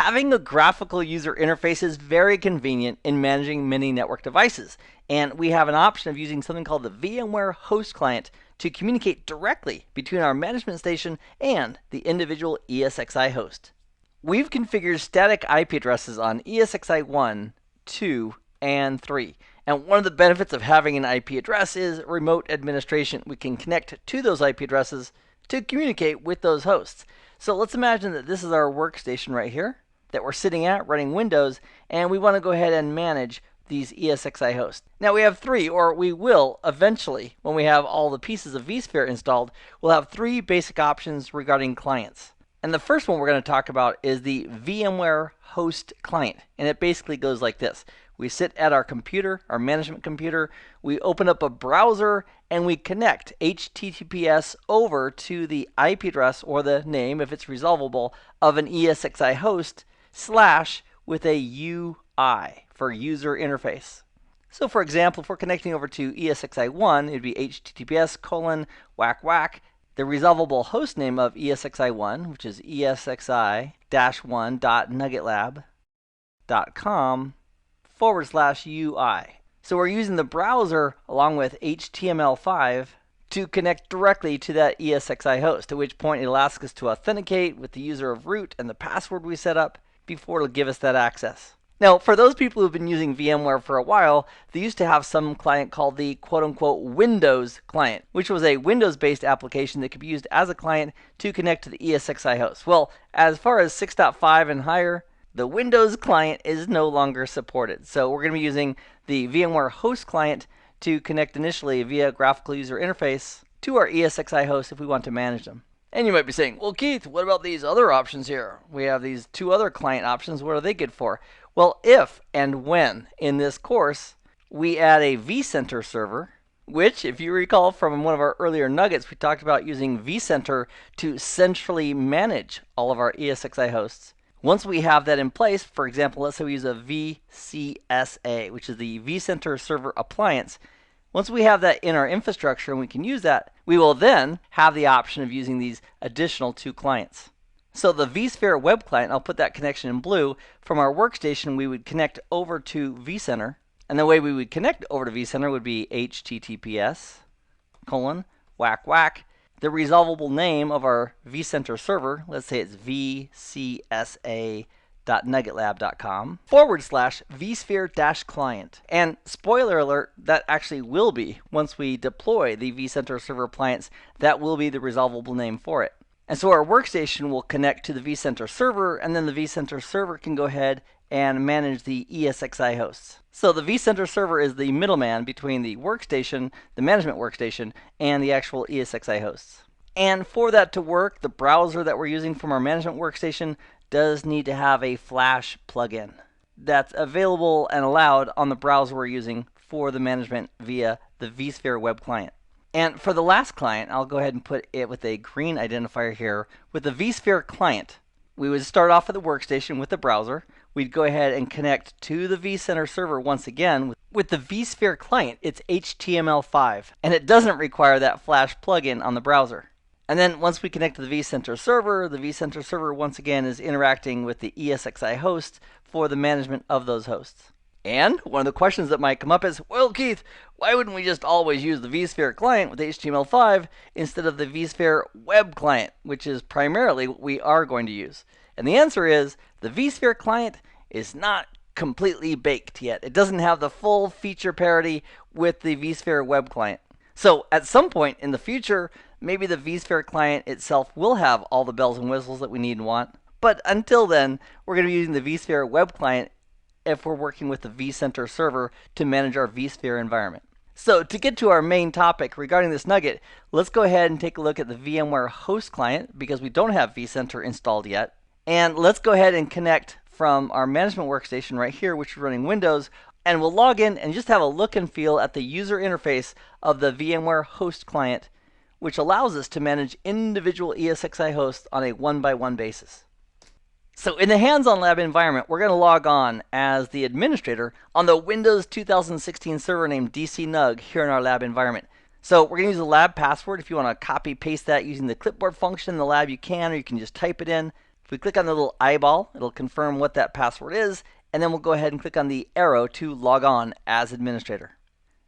Having a graphical user interface is very convenient in managing many network devices, and we have an option of using something called the VMware host client to communicate directly between our management station and the individual ESXi host. We've configured static IP addresses on ESXi 1, 2, and 3. And one of the benefits of having an IP address is remote administration. We can connect to those IP addresses to communicate with those hosts. So let's imagine that this is our workstation right here that we're sitting at running Windows, and we want to go ahead and manage these ESXi hosts. Now we have three, or we will eventually, when we have all the pieces of vSphere installed, we'll have three basic options regarding clients. And the first one we're going to talk about is the VMware host client. And it basically goes like this. We sit at our computer, our management computer, we open up a browser, and we connect HTTPS over to the IP address, or the name, if it's resolvable, of an ESXi host, / with a UI for user interface. So for example, if we're connecting over to ESXi 1, it would be HTTPS : the resolvable host name of ESXi 1, which is ESXi-1.nuggetlab.com /UI. So we're using the browser along with HTML5 to connect directly to that ESXi host, at which point it'll ask us to authenticate with the user of root and the password we set up before it'll give us that access. Now, for those people who've been using VMware for a while, they used to have some client called the quote-unquote Windows client, which was a Windows-based application that could be used as a client to connect to the ESXi host. Well, as far as 6.5 and higher, the Windows client is no longer supported. So we're going to be using the VMware host client to connect initially via graphical user interface to our ESXi host if we want to manage them. And you might be saying, well, Keith, what about these other options here? We have these two other client options. What are they good for? Well, if and when in this course we add a vCenter server, which, if you recall from one of our earlier nuggets, we talked about using vCenter to centrally manage all of our ESXi hosts. Once we have that in place, for example, let's say we use a VCSA, which is the vCenter server appliance. Once we have that in our infrastructure and we can use that, we will then have the option of using these additional two clients. So the vSphere web client, I'll put that connection in blue, from our workstation we would connect over to vCenter. And the way we would connect over to vCenter would be HTTPS : the resolvable name of our vCenter server, let's say it's VCSA.nuggetlab.com / vSphere-client. And spoiler alert, that actually will be, once we deploy the vCenter server appliance, that will be the resolvable name for it. And so our workstation will connect to the vCenter server, and then the vCenter server can go ahead and manage the ESXi hosts. So the vCenter server is the middleman between the workstation, the management workstation, and the actual ESXi hosts. And for that to work, the browser that we're using from our management workstation does need to have a Flash plugin that's available and allowed on the browser we're using for the management via the vSphere web client. And for the last client, I'll go ahead and put it with a green identifier here. With the vSphere client, we would start off at the workstation with the browser. We'd go ahead and connect to the vCenter server once again. With the vSphere client, it's HTML5, and it doesn't require that Flash plugin on the browser. And then once we connect to the vCenter server once again is interacting with the ESXi host for the management of those hosts. And one of the questions that might come up is, well, Keith, why wouldn't we just always use the vSphere client with HTML5 instead of the vSphere web client, which is primarily what we are going to use? And the answer is, the vSphere client is not completely baked yet. It doesn't have the full feature parity with the vSphere web client. So at some point in the future, maybe the vSphere client itself will have all the bells and whistles that we need and want. But until then, we're going to be using the vSphere web client if we're working with the vCenter server to manage our vSphere environment. So to get to our main topic regarding this nugget, let's go ahead and take a look at the VMware host client, because we don't have vCenter installed yet. And let's go ahead and connect from our management workstation right here, which is running Windows, and we'll log in and just have a look and feel at the user interface of the VMware host client, which allows us to manage individual ESXi hosts on a one-by-one basis. So in the hands-on lab environment, we're going to log on as the administrator on the Windows 2016 server named DCNUG here in our lab environment. So we're going to use a lab password. If you want to copy paste that using the clipboard function in the lab, you can, or you can just type it in. If we click on the little eyeball, it'll confirm what that password is, and then we'll go ahead and click on the arrow to log on as administrator.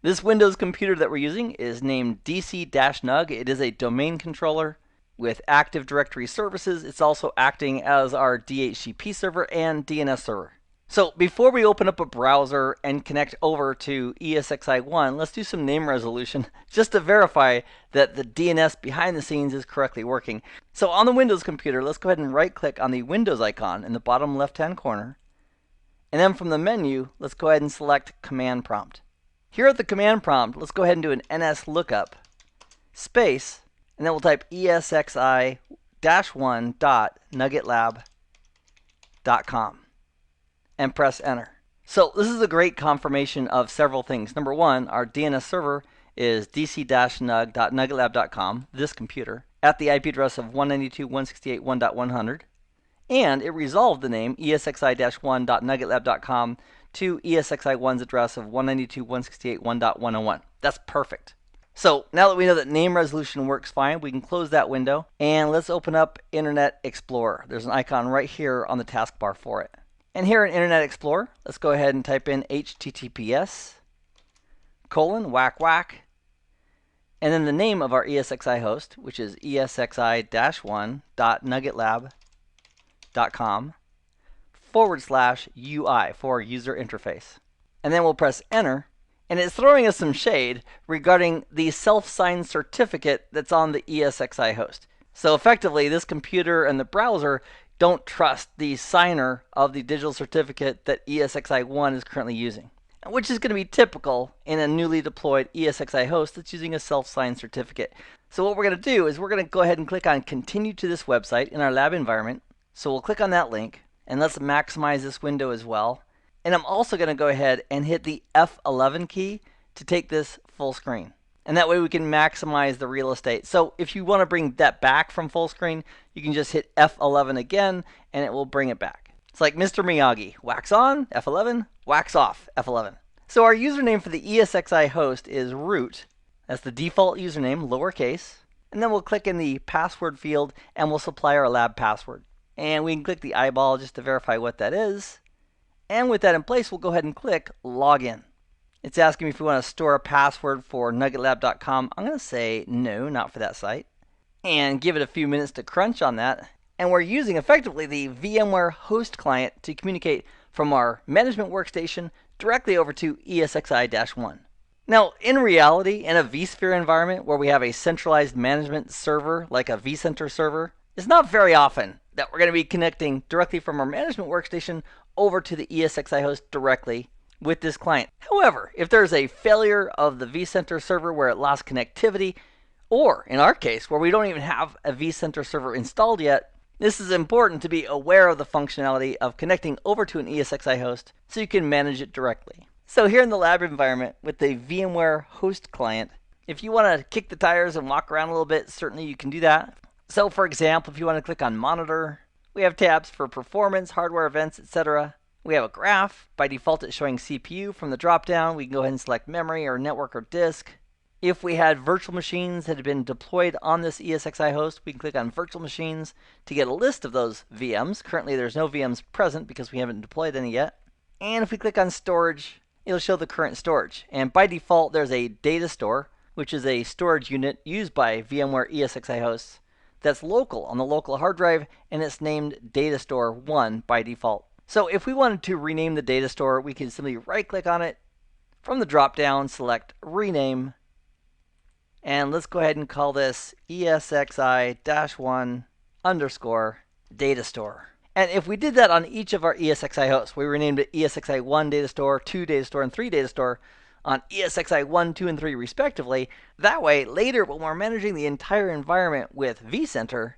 This Windows computer that we're using is named DC-NUG. It is a domain controller with Active Directory services. It's also acting as our DHCP server and DNS server. So before we open up a browser and connect over to ESXi1, let's do some name resolution just to verify that the DNS behind the scenes is correctly working. So on the Windows computer, let's go ahead and right-click on the Windows icon in the bottom left-hand corner. And then from the menu, let's go ahead and select Command Prompt. Here at the Command Prompt, let's go ahead and do an NS lookup, space, and then we'll type ESXi-1.nuggetlab.com. and press enter. So this is a great confirmation of several things. Number one, our DNS server is dc-nug.nuggetlab.com, this computer, at the IP address of 192.168.1.100, and it resolved the name esxi-1.nuggetlab.com to ESXi1's address of 192.168.1.101. That's perfect. So now that we know that name resolution works fine, we can close that window, and let's open up Internet Explorer. There's an icon right here on the taskbar for it. And here in Internet Explorer, let's go ahead and type in https:// and then the name of our ESXi host, which is esxi-1.nuggetlab.com/UI for user interface. And then we'll press enter, and it's throwing us some shade regarding the self-signed certificate that's on the ESXi host. So effectively, this computer and the browser don't trust the signer of the digital certificate that ESXi1 is currently using, which is going to be typical in a newly deployed ESXi host that's using a self-signed certificate. So what we're going to do is we're going to go ahead and click on Continue to this website in our lab environment. So we'll click on that link, and let's maximize this window as well. And I'm also going to go ahead and hit the F11 key to take this full screen. And that way we can maximize the real estate. So if you want to bring that back from full screen, you can just hit F11 again, and it will bring it back. It's like Mr. Miyagi. Wax on, F11, wax off, F11. So our username for the ESXi host is root. That's the default username, lowercase. And then we'll click in the password field, and we'll supply our lab password. And we can click the eyeball just to verify what that is. And with that in place, we'll go ahead and click Login. It's asking me if we want to store a password for nuggetlab.com. I'm going to say no, not for that site. And give it a few minutes to crunch on that. And we're using effectively the VMware host client to communicate from our management workstation directly over to ESXi-1. Now, in reality, in a vSphere environment where we have a centralized management server like a vCenter server, it's not very often that we're going to be connecting directly from our management workstation over to the ESXi host directly with this client. However, if there's a failure of the vCenter server where it lost connectivity, or in our case, where we don't even have a vCenter server installed yet, this is important to be aware of the functionality of connecting over to an ESXi host so you can manage it directly. So here in the lab environment with the VMware host client, if you want to kick the tires and walk around a little bit, certainly you can do that. So for example, if you want to click on monitor, we have tabs for performance, hardware events, etc. We have a graph. By default, it's showing CPU. From the drop-down, we can go ahead and select memory or network or disk. If we had virtual machines that had been deployed on this ESXi host, we can click on virtual machines to get a list of those VMs. Currently, there's no VMs present because we haven't deployed any yet. And if we click on storage, it'll show the current storage. And by default, there's a data store, which is a storage unit used by VMware ESXi hosts that's local on the local hard drive, and it's named Data Store 1 by default. So if we wanted to rename the data store, we can simply right-click on it. From the drop-down, select Rename. And let's go ahead and call this ESXi-1 underscore data store. And if we did that on each of our ESXi hosts, we renamed it ESXi1 data store, 2 data store, and 3 data store on ESXi1, 2, and 3 respectively. That way, later when we're managing the entire environment with vCenter,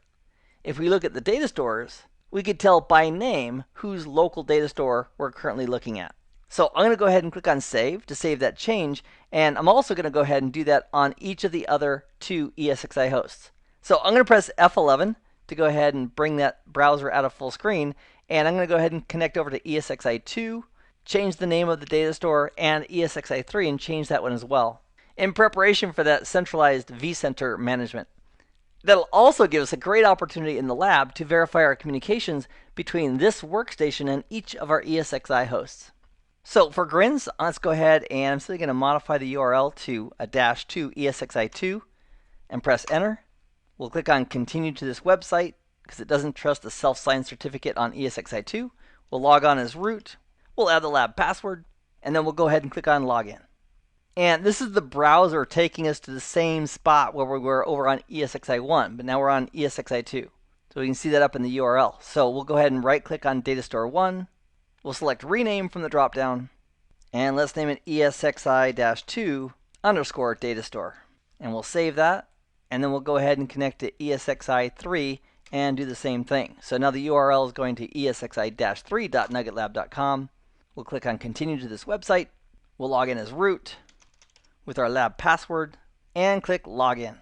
if we look at the data stores, we could tell by name whose local data store we're currently looking at. So I'm going to go ahead and click on Save to save that change, and I'm also going to go ahead and do that on each of the other 2 ESXi hosts. So I'm going to press F11 to go ahead and bring that browser out of full screen, and I'm going to go ahead and connect over to ESXi2, change the name of the data store, and ESXi3 and change that one as well, in preparation for that centralized vCenter management. That'll also give us a great opportunity in the lab to verify our communications between this workstation and each of our ESXi hosts. So for grins, let's go ahead and I'm simply going to modify the URL to a -2 ESXi2 and press enter. We'll click on continue to this website because it doesn't trust the self-signed certificate on ESXi2. We'll log on as root. We'll add the lab password, and then we'll go ahead and click on login. And this is the browser taking us to the same spot where we were over on ESXi1, but now we're on ESXi2. So we can see that up in the URL. So we'll go ahead and right-click on Data Store 1. We'll select Rename from the dropdown, and let's name it ESXi-2 underscore Data Store. And we'll save that, and then we'll go ahead and connect to ESXi3 and do the same thing. So now the URL is going to ESXi-3.nuggetlab.com. We'll click on Continue to this website. We'll log in as root with our lab password and click Login.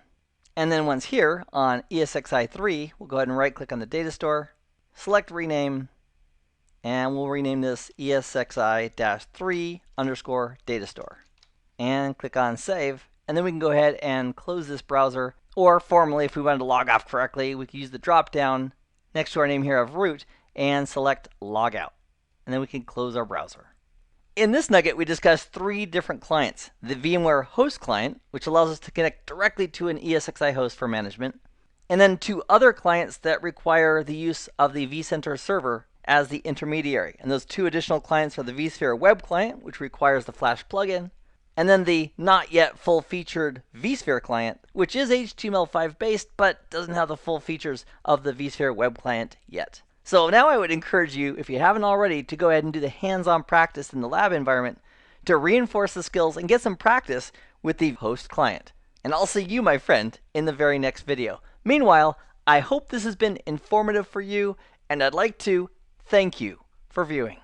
And then once here on ESXi3, we'll go ahead and right-click on the data store, select Rename, and we'll rename this ESXi-3 underscore data store. And click on Save. And then we can go ahead and close this browser. Or formally, if we wanted to log off correctly, we could use the drop-down next to our name here of root and select Logout. And then we can close our browser. In this nugget, we discussed 3 different clients. The VMware host client, which allows us to connect directly to an ESXi host for management. And then 2 other clients that require the use of the vCenter server as the intermediary. And those 2 additional clients are the vSphere web client, which requires the Flash plugin, and then the not yet full-featured vSphere client, which is HTML5 based, but doesn't have the full features of the vSphere web client yet. So now I would encourage you, if you haven't already, to go ahead and do the hands-on practice in the lab environment to reinforce the skills and get some practice with the host client. And I'll see you, my friend, in the very next video. Meanwhile, I hope this has been informative for you, and I'd like to thank you for viewing.